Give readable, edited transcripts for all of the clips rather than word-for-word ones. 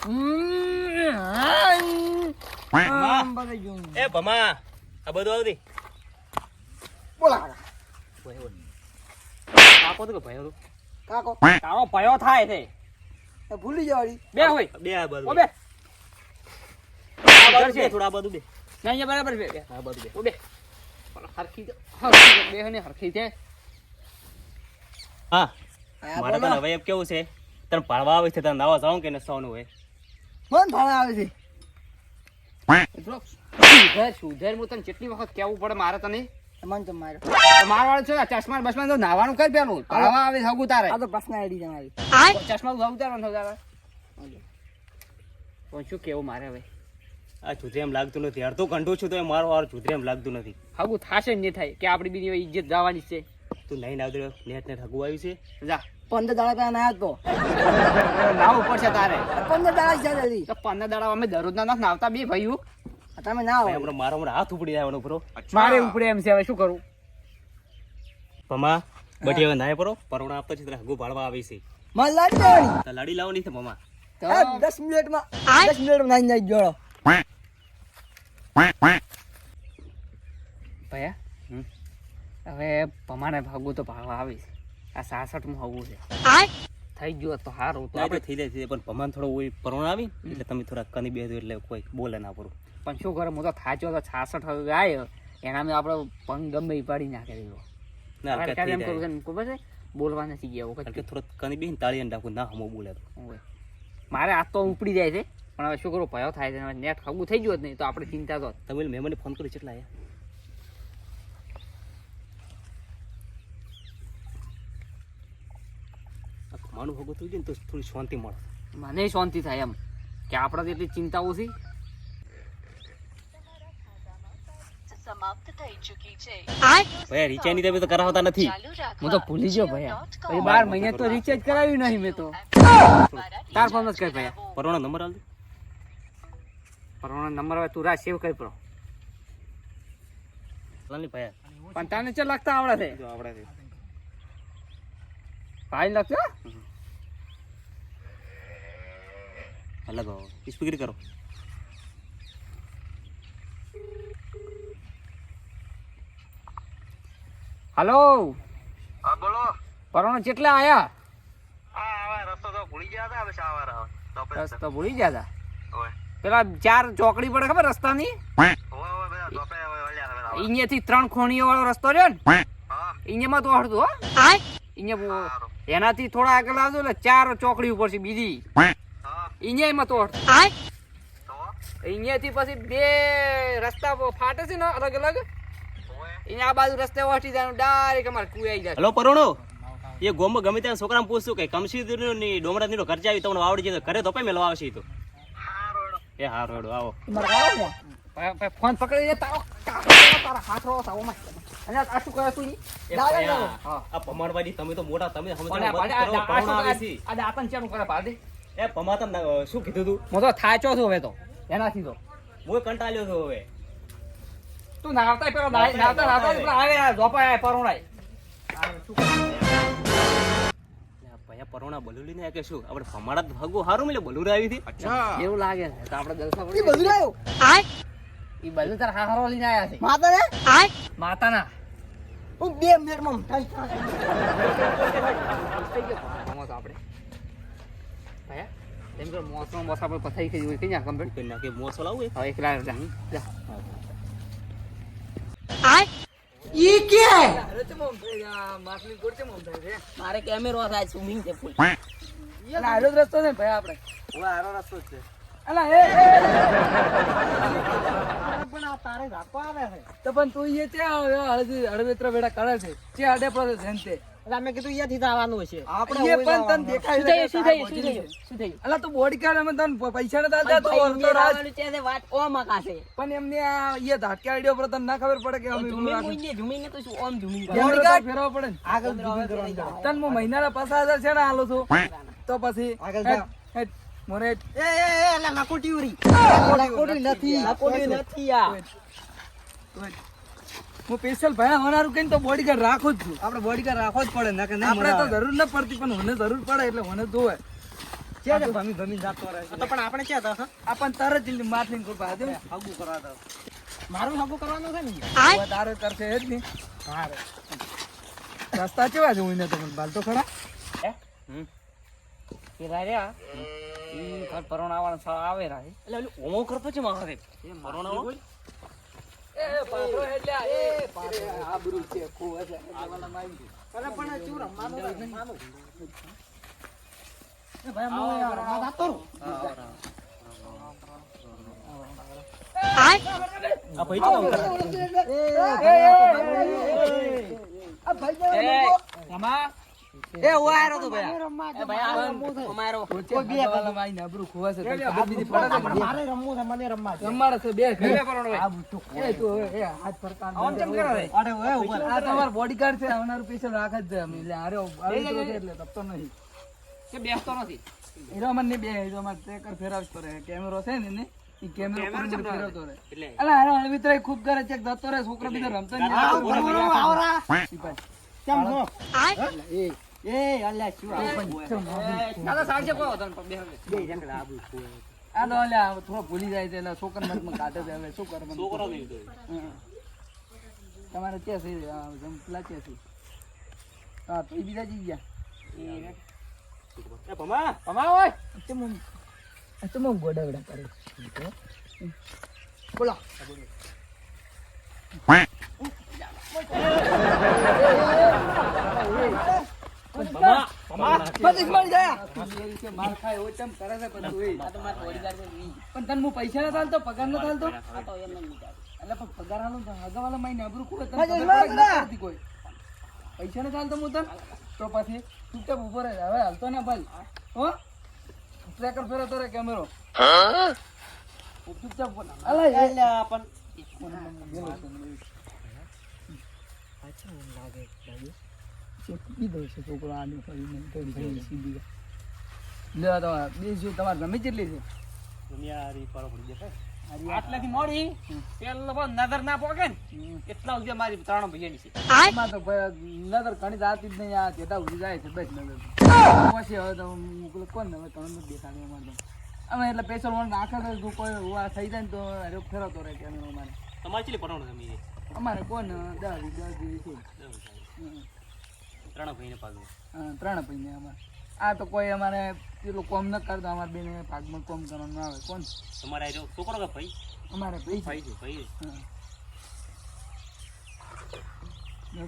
એ ભમા આ બધું આવતી બોલા કાકો તો કે ભાઈ કાકો તારો ભયો થાય છે એ ભૂલી જવાડી બે હોય બે આ બધું ઓબે આ બધું બે થોડા બધું બે ના અહીંયા બરાબર બે આ બધું બે ઓબે હરખી બે હને હરખી છે હા મારે તો હવે એમ કેવું છે તને ભાળવા આવે છે તને નાવા જાવ કે નસવાનું હોય મન ભાડા આવે છે સુધર હું તને કેટલી વખત કેવું પડે મારે તને મન તો માર્યો મારવાળું છે ચશ્મા બસમાં તો નાવાનું કર પેલું ભાળવા આવે હગું તારે આ તો પર્સનાલિટી તમારી ચશ્મા હગું તારવાનું તારે પણ શું કેવું મારે હવે આ ચૂધરે એમ લાગતું નથી અડધું ઘંટું છું તો એ મારો વાર ચૂધરે એમ લાગતું નથી હગું થાશે જ નહીં થાય કે આપણી બીજી ઇજ્જત જવાની છે તું નહીં આવતો નેટ હગું આવ્યું છે જા 15 દાડા પેલા ના તો નાવું પડશે તારે 15 દાડા છે જલ્દી તો 15 દાડા અમે દરરોજ ના નાવતા બે ભાઈઓ તમે ના આવો હમણાં મારો હમણાં હાથ ઉપડી જવાનો બરો મારે ઉપડે એમ છે હવે શું કરું પમા બટી હવે નાય પરો પરોણા આપતો છે તને હગું ભાળવા આવી છે મન લાડી દેવાની તો લાડી લાવવાની છે પમા તો 10 મિનિટમાં 10 મિનિટમાં નાઈ નાઈ જોડો ભયા હવે પમાને ભાગવું તો ભાગવા આવી છે આ 66 માં હોવું છે થઈ ગયો તો હારું તો આપણે થઈ જાય છે પણ પમાન થોડો ઓય પરોણા આવી એટલે તમે થોડા કની બેસો એટલે કોઈ બોલે ના પરો પણ શું કરે હું તો થાચ્યો તો 66 હવે આવ્યો એના મેં આપણે પંગ ગમે ઈ પાડી નાખે દીધો ના હવે કે કાલે થઈ એમ કરું જાય છે ખબર છે બોલવા નથી ગયા વખત કે થોડો કની બેહીને તાળી નાખું ના હમો બોલે તો ઓય. મારે આ તો ઉપડી જાય છે પણ હવે શું કરું ભયો થાય છે નેટ ખગું થઈ ગયું જ નહીં તો આપણે ચિંતા તો તમે મેં મને ફોન કર્યો કેટલા આયા માનું ભગત થઈ જાય ને તો થોડી શાંતિ મળે મને શાંતિ થાય એમ કે આપણે એટલી ચિંતા ઓછી સમાપ્ત થઈ ચૂકી છે ભાઈ રિચાર્જ ની તમે તો કરાવતા નથી હું તો ભૂલી ગયો ભયા પછી 12 મહિને તો રિચાર્જ કરાવ્યું નહીં મેં તો તાર ફોન જ કર ભયા પરોણા નંબર આલ દે પરવાનો નંબર હવે તું રાહ સેવ કરી પડો લાલની ભાઈ પણ તને ચા લખતા આવડે છે જો આવડે છે ભાઈ લખજો અલગ સ્પીકર કરો હલો હા બોલો પરવાનો કેટલા આયા હા હવે રસ્તો તો ભૂલી ગયા હતા હવે શાવાર આવે રસ્તો ભૂલી ગયા હતા ઓય પેલા 4 ચોકડી પડે ખબર રસ્તાની ઓય ઓય બધા ટોપે હવે વળ્યા હવે અહીંયાથી 3 ખોણીઓ વાળો રસ્તો રહ્યો ને હા અહીંયામાં તો અડધું હો અહીંયા એનાથી થોડા આગળ આવજો એટલે 4 ચોકડી ઉપર છે બીજી હા અહીંયામાં તો અડધું તો અહીંયાથી પછી 2 રસ્તા ફાટે છે ને અલગ અલગ ઓય અહીંયા આ બાજુ રસ્તે વટી જાય ડાયરેક્ટ અમારે કુવાઈ જાય હલો પરોણો એ ગોમમાં ગમે ત્યાં છોકરાને પૂછશું કે કમસીદુર ની ડોમરા ની ખર્ચા આવી તમને આવડી જાય તો ઘરે તો પે મેલવા આવશે તો એ હારો હેડો આવો મારે આવો ને ફોન પકડી તારો તારા હાથ રો સાવમાં અને આ શું કરે તું એ ભાઈ, આ પમાણવાજી તમે તો મોટા તમે સમજણ પરોણા આવી છે આ દાતન ચાલુ કરે પાડે એ પમા તને શું કીધું તું હું તો થાચો છું હવે તો એનાથી તો હું કંટાળ્યો છું હવે તું નાવતા પેલો નાવતા પેલા આવે જોપાય પરોણાય ભાઈ પરોણા બલુલી ને કે શું આપણે પમાડા ભાગો હારું મિલે બલુર આવી હતી એવું લાગે છે તો આપણે જલસા એ બધું આવ્યો ઈ બધું તાર હારો લઈને આયા છે માતા ને માતાના હું 2 મિનિટમાં થઈ ગયો મોસ આપણે ભયા તેમ તો મોસમ મોસ આપણે પથાઈ થઈ ગઈ ક્યાં કમ્પ્લીટ કે ના કે મોસો લાવું હવે એકલા જા ઈ કે મારે કેમેરો થાય સ્વિમિંગ છે ફૂલ ના આરો રસ્તો છે ભાઈ આપણે હવે હારો રસ્તો છે અલા એ પણ આ તારે રાખવા આવે છે તો પણ તું એ ત્યાં હળવેત્ર વેડા કરે છે જે આડે પર જનતે એટલે અમે કીધું અહીંયાથી તો આવવાનું છે આપણે એ પણ તને દેખાય શું થયું અલા તું બોડી કાર્ડ અમે તને પૈસા ન દાદા તો ભાઈ, તો રાજ આવવાનું છે તે વાત ઓમ આકાશે પણ એમને આ એ ધાટકા આઈડિયો પર તને ના ખબર પડે કે અમે ઝૂમીને તો શું ઓમ ઝૂમીને બોડી કાર્ડ ફેરવવા પડે ને આગળ ઝૂમિંગ કરવાનું તને હું મહિનાના 5000 છે ને આલો છું તો પછી હેટ, મોરે હેટ. લકોટી નથી નથી આ હું સ્પેશિયલ ભાઈ હોનારું કહીને તો બોડીગાર્ડ રાખું જ છું આપણે બોડીગાર્ડ રાખવો જ પડે ના કે આપણે તો જરૂર ન પડતી પણ મને જરૂર પડે એટલે મને જોવે છે ને ભમી ભમી જાતો રહે છે. તો પણ આપણે ક્યાં હતા? આપણ તરત જલ્દી માથે કૃપા દે હગું કરવા દો. મારું હગું કરવાનું છે ને? હવે તારે કરશે એ જ નહીં. રસ્તા કેવા જોવું ને તમને બાલ તો ખરા પેલા રહ્યા ઈ ઘર પરણાવાળા સાવ આવે રહ્યા એટલે ઓલું ઓમો કરતો છે મારા સાહેબ એ મરોણાઓ એ પાત્રો એટલે એ પાત્રો આબરૂ છે ખૂબ છે જવાના માંગી અરે પણ શું રમવાનું છે? રમવાનું. એ ભાઈ મો યાર રમવા જાતો રહું. આ ભાઈ તો આ ભાઈ રમા એ ઓયારો તો ભાઈ. એ ભાઈ આ અમારો કોઈ બે વાલા માઈને આબરૂ ખોવા છે તને ખબર બીજી પડે છે મને? મારે રમવું છે, મને રમવા છે. અમારે છે બે ઘરે પરણો આ બુટો એ તો એ હાથ ફરકાન આમ કેમ કરે રે? અરે ઓય ઉપર. આ તમાર બોડીગાર્ડ છે આવનારું પેશન્ટ રાખ જ છે અમે એટલે આરે આવી તો છે એટલે તપતો નહીં કે બેસતો નથી હીરો મને નહીં બે હીરો માં ટ્રેકર ફેરવતો કરે કેમેરો છે ને ઈ કેમેરો પર ફેરવતો રહે એટલે અલા હારો અળવિત્ર ખૂબ કરે છે જતો રહે છોકરો બીજો રમતો નહીં આવરા. સિપાઈ કેમ છો? એ એ અલ્યા શું આ? દાદા સાંજે કોઈ હતો ને પણ બે બે જણ આબુ છે. આ તો અલ્યા થોડો ભૂલી જાય છે એટલે છોકરા મતમાં કાઢે છે હવે શું કરે છોકરો નહીં તો હમ. તમારે ક્યાં છે જમપલા ક્યાં છે હા તો ઈ બીજા જઈ ગયા એ ભમા અમાર હોય તમે ગોડાવડા કરે બોલો બધી મળી જાય માર ખાય એવો ચમ કરે છે પણ તું પણ તને હું પૈસા ના થાલતો પગાર ના થાલતો એટલે પણ પગાર આલો તો હગાવાલા મહિને આબરૂ ખૂબ તને ખબર પડે કે નથી કોઈ પૈસા ના થાલતો હું તને તો પછી ચૂપચાપ ઉભો રહે હવે હાલતો ને ભાઈ હો ટ્રેકર ફેરવતો રહે કેમેરો ચૂપચાપ અલ્યા પણ બીજો છે છોકરો આને ફરીને થોડી સીધી લે તો બીજું તમારે જમી કેટલી છે દુનિયારી પાડો પડી જશે આટલાથી મોડી પેલો પણ નજર ના પોકે ને એટલા સુધી મારી ત્રણ ભૈયાની છે એમાં તો ભાઈ નજર ઘણી જાતી જ નહીં આ જેટા ઉડી જાય છે બસ નજર પછી હવે તો પેલો કોણ હવે તમને નથી દેખાડ્યું અમારે તો અમે એટલે પેશલ વણ નાખે તો જો કોઈ આ થઈ જાય ને તો અરે ફેરવતો રહે કે અમારે તમારે ચીલી પડવાનું તમે અમારે કોણ 10 જેવી છે ત્રણ ભાઈને પાછું હા 3 પૈને અમારે આ તો કોઈ અમારે પેલું કોમ ન કરતો અમારે બેને ભાગમાં કોમ કરવાનું આવે કોણ તમારે આ છોકરો કે ભાઈ અમારે ભાઈ છે ભાઈ છે ભાઈ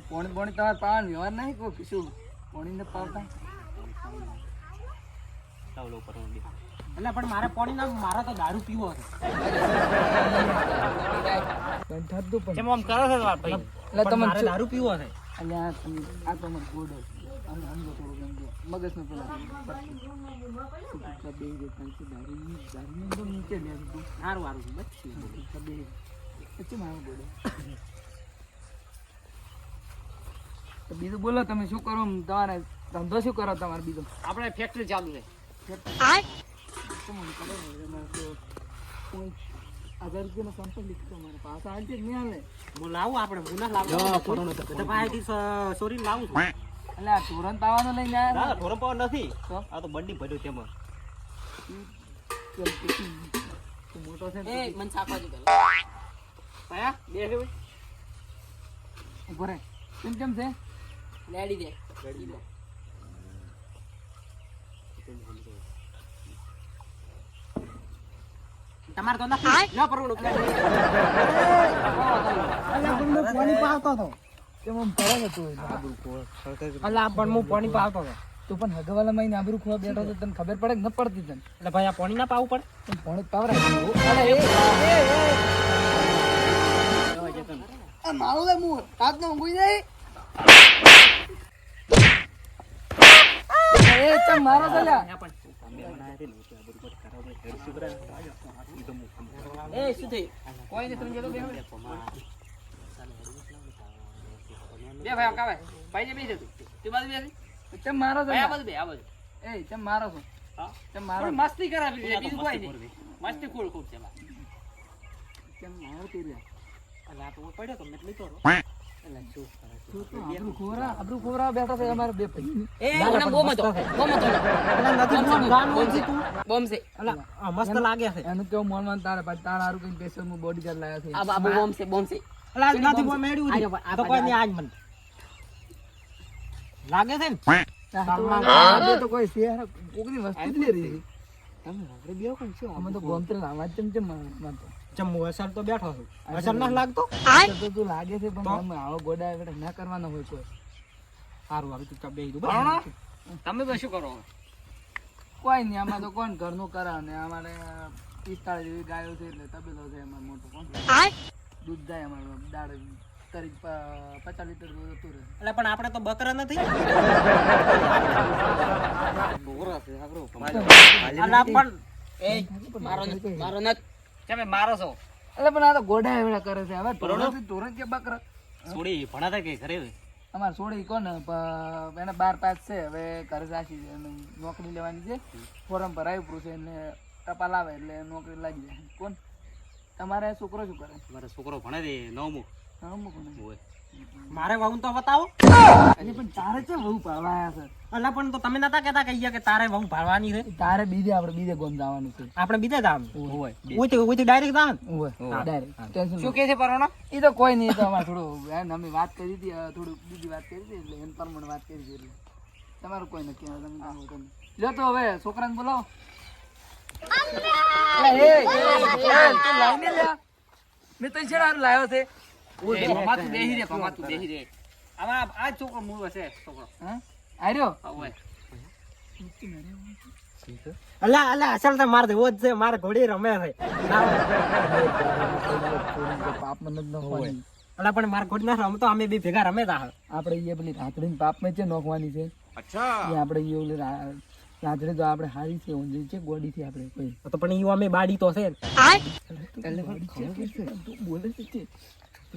પોણી પોણી તમારે પાવાનું વ્યવહાર નહીં કોઈ શું પોણી ને પાવતા ચાલો પડવાનું દે એટલે પણ મારે પાણી ના મારા તો દારૂ પીવો છે. થતું પણ કેમ આમ કરો છો ભાઈ? એટલે પણ મારે તમે દારૂ પીવો છે. એટલે આ તો મને ગોડો આમ સમજો થોડું એમ જો મગજને પેલા બે જે પાંચ દારૂ તો નીચે લે તું સારું સારું છે બસ. બે પછી મારો ગોડો તો બીજું બોલો તમે શું કરો તમારે ધંધો શું કરો તમારે બીજો આપણે ફેક્ટરી ચાલુ છે શું મને કરો ને એમાં તો કોઈ 1000 રૂપિયાનો સંપર્ક લીધો મારે પાછા આજે જ નહીં હાલે હું લાવું આપણે હું ના લાવું બધા પાસેથી સોરી લાવું છું. એટલે આ તુરંત આવવાનું લઈને આવ્યા ના ઢોરમ પાવર નથી તો? આ તો બંડી ભર્યું તેમાં તો મોટો છે ને એ મન સાકવાજી પેલો ભયા બે રે ઉભો રહે કેમ છે લેડી દે તમારે તો નથી ના પરવડો પાણી પાવતો હતો. કેમ આમ કરે છે તું અલા પણ હું પાણી પાવતો હતો. તું પણ હગવાલા મહિને આબરૂ ખોવા બેઠો તો તને ખબર પડે કે ન પડતી તને એટલે ભાઈ આ પાણી ના પાવું પડે? પણ પોણે પાવરાય મારું લે હું રાત નો ઊંઘી જાય એ ચમ મારો છે લ્યા એ શું થયું કોઈ ને સમજે તો બે ભાઈ કાવે ભાઈ બે તું તું બાજુ બે ચમ મારો છે ભાઈ આ લ્યા. બાજુ બે આ બાજુ એ ચમ મારો છો હા ચમ મારો પણ મસ્તી કરાવી છે બીજું કોઈ નહીં મસ્તી ખોળ ખોળ છે ચમ મારો તું લ્યા અલા તો પડ્યો તો મેં લીધો હતો. આબરૂ ખોરા બેઠા છે અમારે બે ભાઈ. એ ઓના બોમ હતો. બોમ છે. આ મસ્ત લાગે છે એનું કેવું મોનવાન તારે પાછું તારા હારું કઈ સ્પેશિયલ હું બોડીગાર્ડ લાવ્યો છે. આ બાબુ બોમ છે, બોમ છે. અલા નથી બોલ મેડ્યું છે. આ તો કોઈ નહીં આજ મને લાગે છે ને આ બે તો કોઈ શેર કોકની વસ્તુ જ લે રહી છે. તમે આપણે બે કોણ છો? અમે તો ગોમતરે લાવા ચમચમ મારતો. ચમુ અસર તો બેઠો છું અસર ના લાગતો તો તું લાગે છે પણ અમે આવો ગોડા એટલે ના કરવાનો હોય કોઈ. સારું હવે ચૂપચાપ બેસી દઉં ભણો. તમે તો શું કરો? કોઈ નહીં આમાં તો કોણ ઘરનું કરા ને અમારે 45 જેવી ગાયો છે એટલે તબેલો છે એમાં મોટો કોણ દૂધ જાય અમારે દાળ કરી 50 લીટર દૂધ હતું રહે. એટલે પણ આપણે તો બકરા નથી અલા પણ મારો નત. તમે મારો છો. એટલે પણ આ તો ગોડા એવડા કરે છે હવે ધોરણ કે બકરા સોડી ભણાતા કે ઘરે અમારે છોડી કોણ એને 12 પાસ છે હવે ઘરે જાશી છે એને નોકરી લેવાની છે ફોરમ ભરાયું પૂરું છે એટલે ટપાલ આવે એટલે નોકરી લાગી જાય. કોણ તમારે છોકરો શું કરે? મારો છોકરો ભણે છે 9મું. નવમું કોને? હોય મારે વહુ તો બતાવો અરે પણ તારે છે બહુ પાડવાયા છે. અલા પણ તો તમે નતા કહેતા કે તારે વહુ ભાળવાની છે તારે આપણે બીજે ગોમ જવાનું છે. આપણે બીજે જામ હોય ઓય ડાયરેક્ટ જામ ઓય ડાયરેક્ટ ટેન્શન શું કે છે પરણો? એ તો કોઈ નહીં. એ તો અમારે થોડું એને અમે વાત કરી હતી થોડું બીજી વાત કરી હતી એટલે એને પરમણ વાત કરી હતી એટલે તમારું કોઈ નક્કી આવે તમે જાણો તમે લ્યો તો હવે છોકરાને બોલાવો. તું લાઈને લ્યા મેં તો છે લાવ્યો છે. પમાતું બેહી રે, પમાતું બેહી રે. આમાં આ છોકરો મૂળ હશે છોકરો. હા આર્યો હોય. અલા અસલ તો મારે દેવો જ છે મારે ઘોડી રમે છે પાપમાં નથી નોખવાની. અલા પણ મારે ઘોડી ના રમતો અમે બી ભેગા રમે તા આપણે એ પેલી રાતડીની પાપમાં છે નોખવાની છે. એ આપણે એ ઓલી રાતડી તો આપણે હારી છે ઊંધી છે ગોડી થી આપણે કોઈ તો પણ ઈ અમે બાડી તો છે તું બોલે છે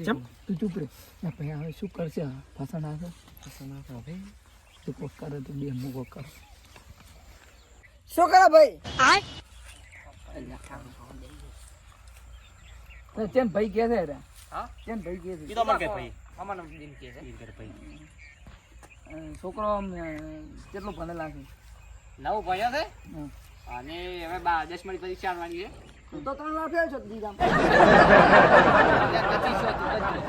ચમ તું ચૂપ રે. ના ભાઈ હવે શું કરશે? ફસણ આવશે હવે તું કોક કરે તો બે મૂકો કર. શું કરે ભાઈ? ચેન ભાઈ કે છે રે? હા? ચેન ભાઈ કે ઈ છે? તો અમાર કે ભાઈ અમારો દિન કે છે. ઈ ઘરે ભાઈ છોકરો કેટલું ભણેલા છે? 9 ભણ્યો છે હમ. અને હવે 10મી પરીક્ષા આવવાની છે. તો 3 લાખ આવ્યો છો દીધા.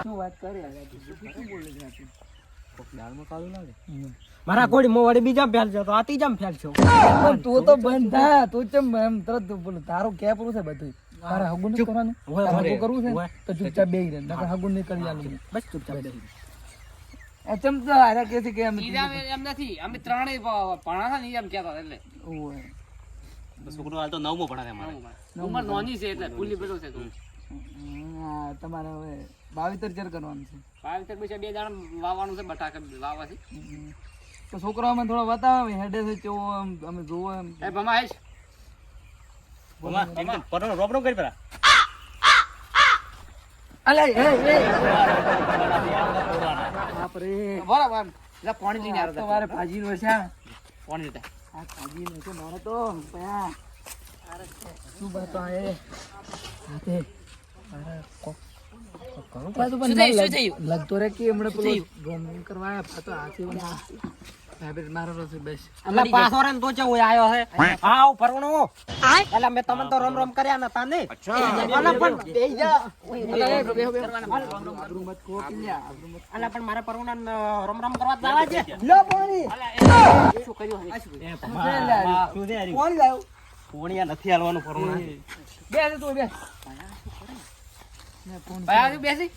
શું વાત કરે શું બોલે છે આથી? દાળમાં કાળું લાગે. મારા ઘોડી મો વળી બીજા ફેલ છે તો આ ત્રીજામ ફેલ છે પણ તું તો બંધ થા તું ચમ એમ તરત બોલું તારું કેપરું છે બધું. તારે હગું નહીં કરવાનું? તારે હગું કરવું છે ને? તો ચૂપચાપ બેહી રહે નકર હગું નહીં કરી આલું. બસ ચૂપચાપ બેસી એ ચમ તો હારે કે છે કે એમ એમ નથી, અમે ત્રણેય ભણા છે ને એમ કહેતા એટલે ઓય. છોકરો હાલ તો 9મું ભણે છે મારે ઉંમર નાની છે એટલે ભૂલી બધું છે તું. હા, તમારે હવે વાવેતર ચેર કરવાનું છે. વાવેતર પછી 2 દાડા વાવવાનું છે, બટાકા વાવવા છે. તો છોકરો અમે થોડો બતાવે હેડે છે કેવો અમે જોવો એમ. એ ભમા આઈશ. ભમા એકદમ પરનો રોપડો કરી પેલા અલે એ બાપ રે બરાબર એટલે પાણી લઈને આવ્યો તમારે ભાજી નો છે આ પાણી લીધા. ભાજી નો છે મારે તો પયા શું બતાવે હાથે અરે કોક કરું પાછું પણ લગતો રે કે હમણાં પેલો ગોમ કરવા આયા તો હાથે વાળા સાહેબ મારો રોજ બેસ અલા પાછો રે તો ચો આયો છે આવ પરણો અલા મે તમને તો રમ રમ કર્યા નતા ને અલા પણ બેહી જા આબરૂ મત ખો કિલ્યા આબરૂ મત અલા પણ મારા પરવણા રમ રમ કરવા જવા છે લો પાણી શું કર્યું હવે? એ ભમા શું છે યાર કોણ લાવ્યો પોણિયા નથી હાલવાનું પરણો બે તું બે ભાઈ આજુ બેસી.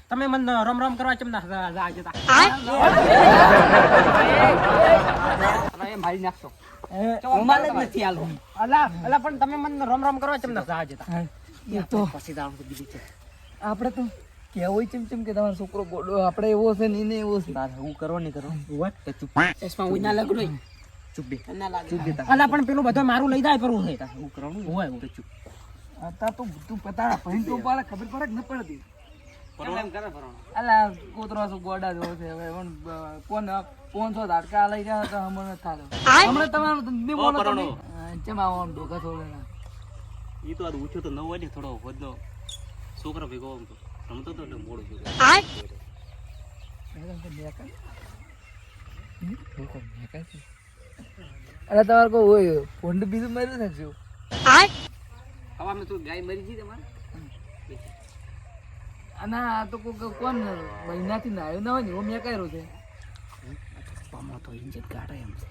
તમે મને રમ રમ કરવા ચમ ના જા જતા તમે એમ મારી નાખશો. ઉમાલ જ નથી આલો અલા પણ તમે મને રમ રમ કરવા ચમ ના જા જતા એ તો પછી દાવ બીજી છે આપણે તો કેવું ચમચમ કે તમારો છોકરો ગોડો આપણે એવો છે ને એને એવો છે હું કરો નહીં કરો તો ચૂપ ચશ્મા ઉઈ ના લગડો ઈ. ચૂપ બે ના લાગે. અલા પણ પેલું બધું મારું લઈ જાય પરવું છે હું કરવાનું હોય તો ચૂપ आता तो તું પતા ભાઈ તો પાડે ખબર પડે કે ન પડતી એમ કરે ભરણો. અલા કૂતરો શું ગોડા જેવો છે હવે કોણ 500 ધાડકા લઈ ગયા તો હમણાં થાતો હમણાં તમારું બે બોલો તમે ચમ આવો ડોકા છોડેલા ઈ તો આ ઊંચો તો ન હોય ને થોડો વધનો છોકરો ભેગો આમ તો રમતો તો એટલે મોડું થયું અરે તમારે કોઈ હોય ભોંડ બીજું માર્યું ને શું હવામાં તું ગાય મરી ગઈ તમારે અને આ તો કોણ મહિનાથી નાયો ના હોય ને એવો મેં કર્યો છે પમો તો ઇન્જેક્ટ ગાડે એમ છે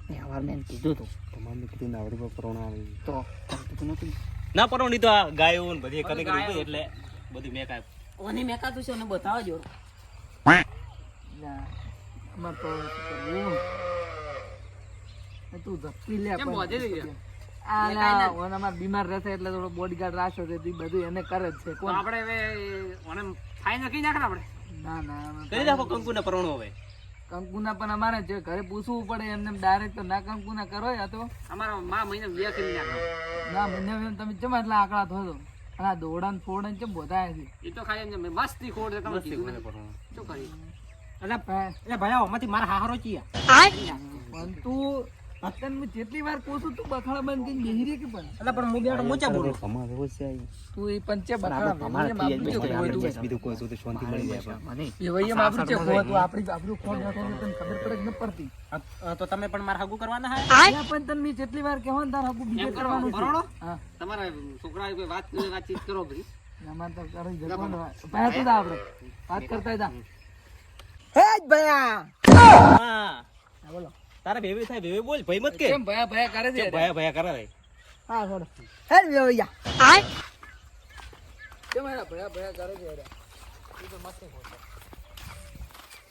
મેં હવાર મેં કીધું તું તમારે કીધું નાવડી પર આવી તો કીધું નતું ના પરવણી તો આ ગાયો ને બધી કરી કરી એટલે બધું મેં કાંઈ ઓને મેં કાતું છે ને બતાવો જો ના અમાર તો શું કરવું? તું ધપકી લે કેમ પણ. વધે છે? આ ના, ઓનામાં બીમાર રહેશે એટલે થોડો બોડીગાર્ડ રાખ્યો છે તે બધું એને કરે જ છે તો કોણ આપણે હવે ઓને ફાઈન નક્કી નાખે ને આપણે ના ના કરી નાખો કંકુને પરવણું હવે કંકુના પણ અમારે છે ઘરે પૂછવું પડે એમને ડાયરેક્ટ તો ના કંકુના કરો યા તો અમારા માં મહિને 2 કરી નાખો ના મને તમે ચમ એટલા આકડા થયો અને આ દોડા ને ફોડ ને ચમ બોધાય છે એ તો ખાલી એમ મસ્તી ખોડ છે તમે કીધું ને. શું કરી એટલે ભાઈ આમાંથી મારા હારો ચિયા પણ તું અત્યારે મેં જેટલી વાર પૂછું તું બખાડા બંધ કરીને બેહી રહી કે પણ એટલે પણ હું બેઠો મોચા બોલું તું એ પંચે બખાડા બીજું કોઈ તો શાંતિ મળી જાય મને એ વઈએ માપરું છે ખોવા તું આપણી આપણું ખોટ નાખો તને ખબર પડે કે ન પડતી તો તમે પણ મારા હાગુ કરવાના હે ત્યાં પણ તને મેં જેટલી વાર કહેવો ને તાર હકુ બીજે એમ કરો, કરવાનું છે બરોડો? હા તમારા છોકરા કોઈ વાતચીત કરો બધી અમાર તો કરી જવાનું ભાઈ તો આપણે વાત કરતા હતા હા બોલો તારે ભેવી થાય ભેવી બોલ ભાઈ મત કે કેમ ભયા ભયા કરે છે કેમ ભયા ભયા કરે રે હા છોડો કેમ એના ભયા ભયા કરે છે યાર?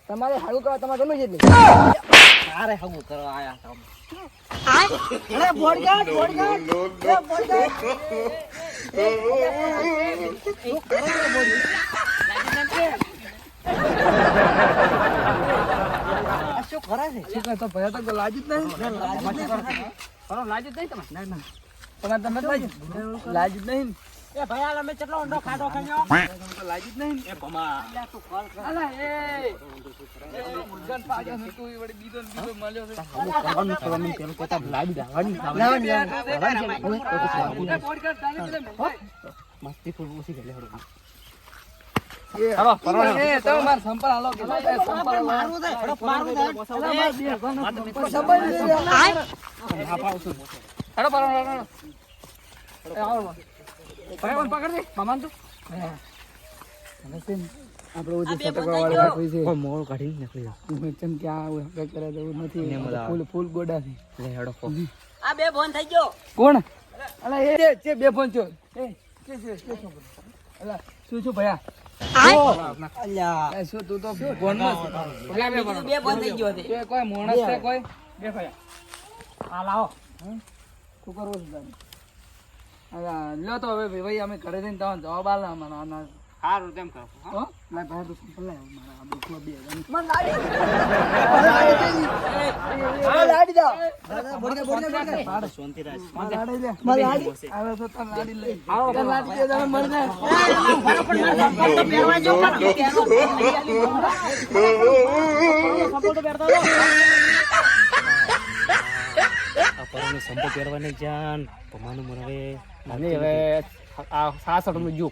તમારે હારું કરવા તમારે ગમે છે એટલે તારે હાગુ કરવા આયા તમે અરે બોડગાર્ડ બોડગાર્ડ એ બોડગાર્ડ શું કરે છે શું કહે તો ભયા તો લાજી જ નહીં બરો લાજો નહીં તમે ના ના તમારે તમે લાજી લાજી જ નહીં એ ભાઈ આલા મે કેટલો ઊંડો ખાડો ખાયો તો લાજી જ નહીં એ ભમા અલા એ મુર્ગન પાડ્યો છે તું ઈ વળી બીજો ને બીજો મળ્યો છે એ બોડગાર્ડ ચાલે છે ને મસ્તી ફૂલ ઉસી ગલે હડો ચાલો પરવાળો એ તો માર સંપલ હાલો કે સંપલ મારું દે મારું દે હેડો પરવાળો એ આવો ભાઈ પકડ દે મામાન તું હવે છે આપણે ઓજી ફટકવા વાળા રાખવી છે કોઈ મોળ કાઢી નીકળી જા હું ચમ કે આ હવે કરે તો નથી ફૂલ ફૂલ ગોડા છે લે હડો કો આ બે ફોન થઈ ગયો કોણ અલા એ છે બે ફોન છો એ કે શું અલા શું ભયા અલ્યા એ શું તું તો ફોનમાં બે ફોન થઈ ગયો છે છે કોઈ માણસ છે કોઈ બે ભયા આ લાવો શું કરવું છે તારે અલા લ્યો તો હવે ભાઈ અમે ઘરે જઈને તમને જવાબ આલે અમારા આના સારું તેમ કરો હો લા ભાઈ તો સંપલ લાવ મારા આ બુકમાં બે લાડી દો બોડકે પાડ શાંતિ રાખ લાડી લે લાડી આવે તો તને લાડી લે આવો લાડી દે તમે મળી જાય આ પરવણી સંપો પહેરવાની જાન ભમાનું મને હવે મને હવે આ 66 નું જો